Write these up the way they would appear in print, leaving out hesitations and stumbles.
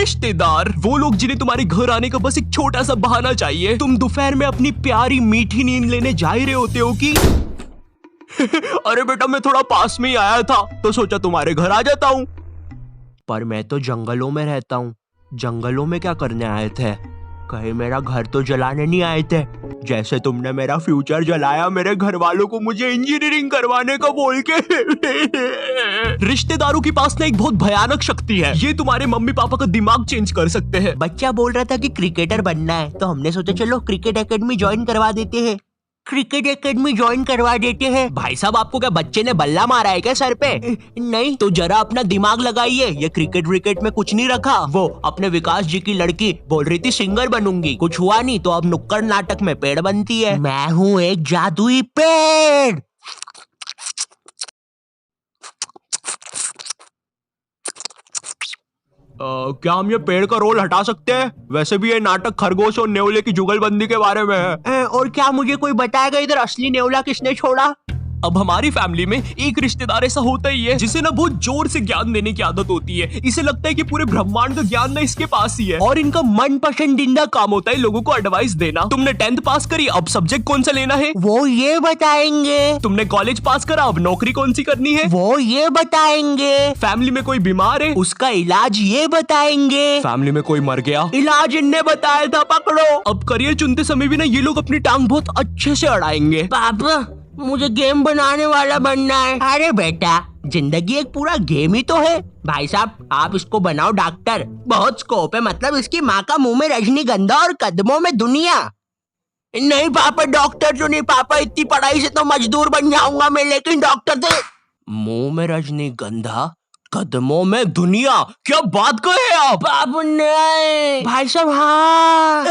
रिश्तेदार, वो लोग जिन्हें तुम्हारे घर आने का बस एक छोटा सा बहाना चाहिए। तुम दोपहर में अपनी प्यारी मीठी नींद लेने जा ही रहे होते हो कि अरे बेटा मैं थोड़ा पास में ही आया था तो सोचा तुम्हारे घर आ जाता हूँ। पर मैं तो जंगलों में रहता हूँ, जंगलों में क्या करने आए थे? कहीं मेरा घर तो जलाने नहीं आए थे, जैसे तुमने मेरा फ्यूचर जलाया मेरे घर वालों को मुझे इंजीनियरिंग करवाने का बोल के। रिश्तेदारों के पास ना एक बहुत भयानक शक्ति है, ये तुम्हारे मम्मी पापा का दिमाग चेंज कर सकते हैं। बच्चा बोल रहा था कि क्रिकेटर बनना है, तो हमने सोचा चलो क्रिकेट एकेडमी ज्वाइन करवा देते हैं। क्रिकेट एकेडमी ज्वाइन करवा देते हैं। भाई साहब आपको क्या बच्चे ने बल्ला मारा है क्या सर पे? नहीं तो जरा अपना दिमाग लगाइए, ये क्रिकेट विकेट में कुछ नहीं रखा। वो अपने विकास जी की लड़की बोल रही थी सिंगर बनूंगी, कुछ हुआ नहीं तो अब नुक्कड़ नाटक में पेड़ बनती है। मैं हूँ एक जादुई पेड़। क्या हम ये पेड़ का रोल हटा सकते हैं? वैसे भी ये नाटक खरगोश और नेवले की जुगलबंदी के बारे में है। और क्या मुझे कोई बताएगा इधर असली नेवला किसने छोड़ा? अब हमारी फैमिली में एक रिश्तेदार ऐसा होता ही है जिसे ना बहुत जोर से ज्ञान देने की आदत होती है। इसे लगता है कि पूरे ब्रह्मांड का ज्ञान ना इसके पास ही है और इनका मन पसंदीदा काम होता है लोगों को एडवाइस देना। तुमने 10th पास करी, अब सब्जेक्ट कौन सा लेना है वो ये बताएंगे। तुमने कॉलेज पास करा, अब नौकरी कौन सी करनी है वो ये बताएंगे। फैमिली में कोई बीमार है, उसका इलाज ये बताएंगे। फैमिली में कोई मर गया, इलाज इनने बताया था, पकड़ो। अब करियर चुनते समय भी ना ये लोग अपनी टांग बहुत अच्छे से अड़ाएंगे। पापा मुझे गेम बनाने वाला बनना है। अरे बेटा जिंदगी एक पूरा गेम ही तो है। भाई साहब आप इसको बनाओ डॉक्टर, बहुत स्कोप है, मतलब इसकी माँ का मुंह में रजनीगंधा और कदमों में दुनिया। नहीं पापा डॉक्टर तो नहीं पापा, इतनी पढ़ाई से तो मजदूर बन जाऊंगा मैं, लेकिन डॉक्टर तो। मुंह में रजनीगंधा कदमों में दुनिया, क्या बात कहे आप? नहीं भाई साहब हाँ।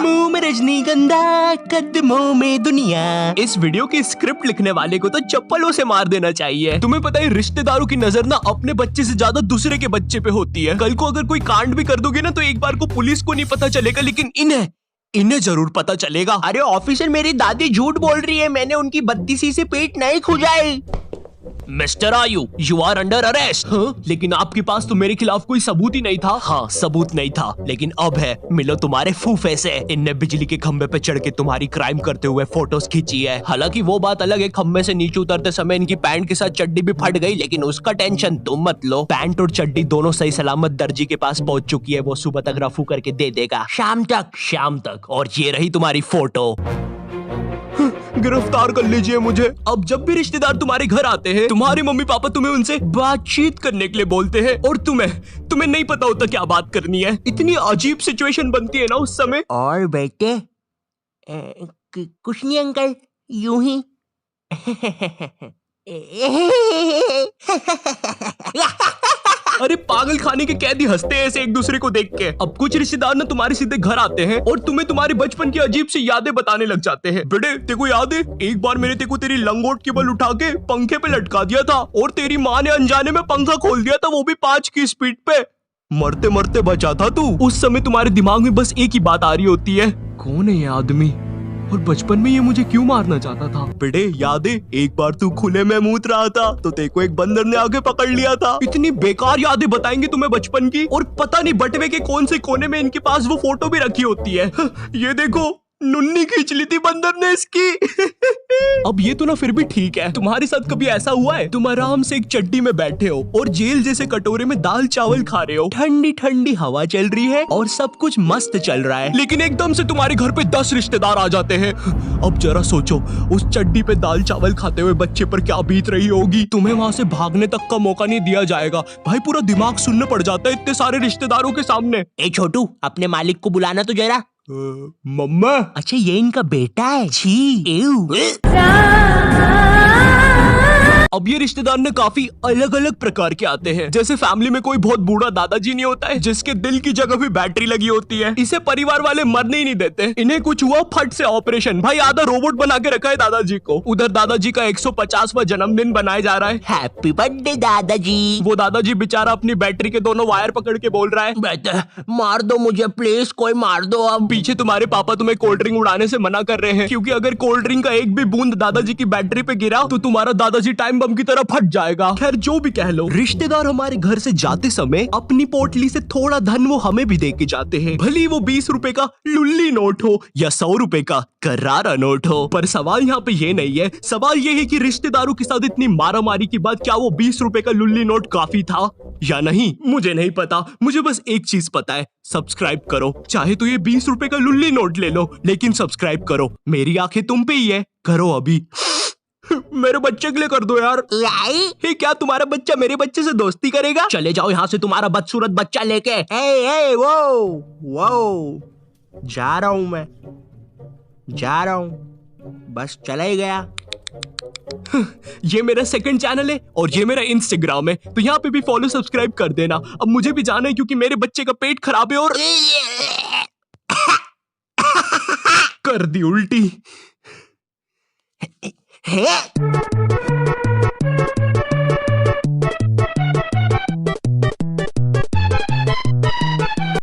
मुंह में रजनीगंधा कदमों में दुनिया। इस वीडियो की स्क्रिप्ट लिखने वाले को तो चप्पलों से मार देना चाहिए। तुम्हें पता है रिश्तेदारों की नजर ना अपने बच्चे से ज्यादा दूसरे के बच्चे पे होती है। कल को अगर कोई कांड भी कर दोगे ना तो एक बार को पुलिस को नहीं पता चलेगा, लेकिन इन्हें जरूर पता चलेगा। अरे ऑफिसर मेरी दादी झूठ बोल रही है, मैंने उनकी 32 से पेट नहीं खुजाई। मिस्टर आयु यू आर अंडर अरेस्ट। लेकिन आपके पास तो मेरे खिलाफ कोई सबूत ही नहीं था। हाँ सबूत नहीं था, लेकिन अब है, मिलो तुम्हारे फूफे से। इनने बिजली के खंबे पे चढ़ के तुम्हारी क्राइम करते हुए फोटोज खींची है। हालांकि वो बात अलग है, खंबे से नीचे उतरते समय इनकी पैंट के साथ चड्डी भी फट गई, लेकिन उसका टेंशन तुम मत लो। पैंट और चड्डी दोनों सही सलामत दर्जी के पास पहुंच चुकी है, वो सुबह तक रफू करके दे देगा। शाम तक। और ये रही तुम्हारी फोटो। गिरफ्तार कर लीजिए मुझे। अब जब भी रिश्तेदार तुम्हारे घर आते हैं तुम्हारे मम्मी पापा तुम्हें उनसे बातचीत करने के लिए बोलते हैं और तुम्हें नहीं पता होता क्या बात करनी है। इतनी अजीब सिचुएशन बनती है ना उस समय। और बेटे कुछ नहीं अंकल, यूं ही। अरे पागल खाने के कैदी हंसते हैं ऐसे एक दूसरे को देख के। अब कुछ रिश्तेदार ना तुम्हारे सीधे घर आते हैं और तुम्हें तुम्हारे बचपन की अजीब सी यादें बताने लग जाते हैं। बेटे तेको याद है एक बार मैंने तेको तेरी लंगोट केबल उठा के पंखे पे लटका दिया था और तेरी माँ ने अनजाने में पंखा खोल दिया था, वो भी 5 की स्पीड पे। मरते मरते बचा था तू। उस समय तुम्हारे दिमाग में बस एक ही बात आ रही होती है, कौन है ये आदमी और बचपन में ये मुझे क्यों मारना चाहता था। बेटे याद है एक बार तू खुले में मूत रहा था तो तेको एक बंदर ने आके पकड़ लिया था। इतनी बेकार यादें बताएंगे तुम्हें बचपन की, और पता नहीं बटवे के कौन से कोने में इनके पास वो फोटो भी रखी होती है। ये देखो नुन्नी खींच ली थी बंदर ने इसकी। अब ये तो ना फिर भी ठीक है, तुम्हारे साथ कभी ऐसा हुआ है तुम आराम से एक चड्डी में बैठे हो और जेल जैसे कटोरे में दाल चावल खा रहे हो, ठंडी ठंडी हवा चल रही है और सब कुछ मस्त चल रहा है, लेकिन एकदम से तुम्हारे घर पे 10 रिश्तेदार आ जाते हैं। अब जरा सोचो उस चड्डी पे दाल चावल खाते हुए बच्चे पर क्या बीत रही होगी। तुम्हें वहां से भागने तक का मौका नहीं दिया जाएगा। भाई पूरा दिमाग सुनने पड़ जाता है इतने सारे रिश्तेदारों के सामने। ए छोटू अपने मालिक को बुलाना तो जरा। मम्मा। अच्छा ये इनका बेटा है। छी अब ये रिश्तेदार ने काफी अलग अलग प्रकार के आते हैं। जैसे फैमिली में कोई बहुत बूढ़ा दादाजी नहीं होता है जिसके दिल की जगह भी बैटरी लगी होती है, इसे परिवार वाले मरने ही नहीं देते। इन्हें कुछ हुआ फट से ऑपरेशन, भाई आधा रोबोट बना के रखा है दादाजी को। उधर दादाजी का 150वां जन्मदिन बनाया जा रहा है। हैप्पी बर्थडे दादाजी। वो दादाजी बेचारा अपनी बैटरी के दोनों वायर पकड़ के बोल रहा है, बेटा मार दो मुझे प्लीज, कोई मार दो। अब पीछे तुम्हारे पापा तुम्हें कोल्ड ड्रिंक उड़ाने से मना कर रहे हैं, क्योंकि अगर कोल्ड ड्रिंक का एक भी बूंद दादाजी की बैटरी पे गिरा तो तुम्हारा दादाजी टाइम टाइम बम की तरह फट जाएगा। खैर जो भी कह लो, रिश्तेदार हमारे घर से जाते समय अपनी पोटली से थोड़ा धन वो हमें भी दे के जाते हैं, भले ही वो 20 रुपए का लुल्ली नोट हो या 100 रुपए का करारा नोट हो। पर सवाल यहाँ पे ये नहीं है, सवाल ये है कि रिश्तेदारों के साथ इतनी मारामारी के बाद क्या वो 20 रुपए का लुल्ली नोट काफी था या नहीं, मुझे नहीं पता। मुझे बस एक चीज पता है, सब्सक्राइब करो। चाहे तो ये 20 रुपए का लुल्ली नोट ले लो, लेकिन सब्सक्राइब करो। मेरी आंखें तुम पे ही है, करो अभी। मेरे बच्चे के लिए कर दो यार। हे, क्या तुम्हारा बच्चा मेरे बच्चे से दोस्ती करेगा? चले जाओ यहाँ से तुम्हारा बदसूरत बच्चा लेके। वो जा रहा हूँ, मैं जा रहा हूँ, बस चला ही गया। ये मेरा सेकंड चैनल है और ये मेरा इंस्टाग्राम है, तो यहाँ पे भी फॉलो सब्सक्राइब कर देना। अब मुझे भी जाना है क्योंकि मेरे बच्चे का पेट खराब है और कर दी उल्टी। है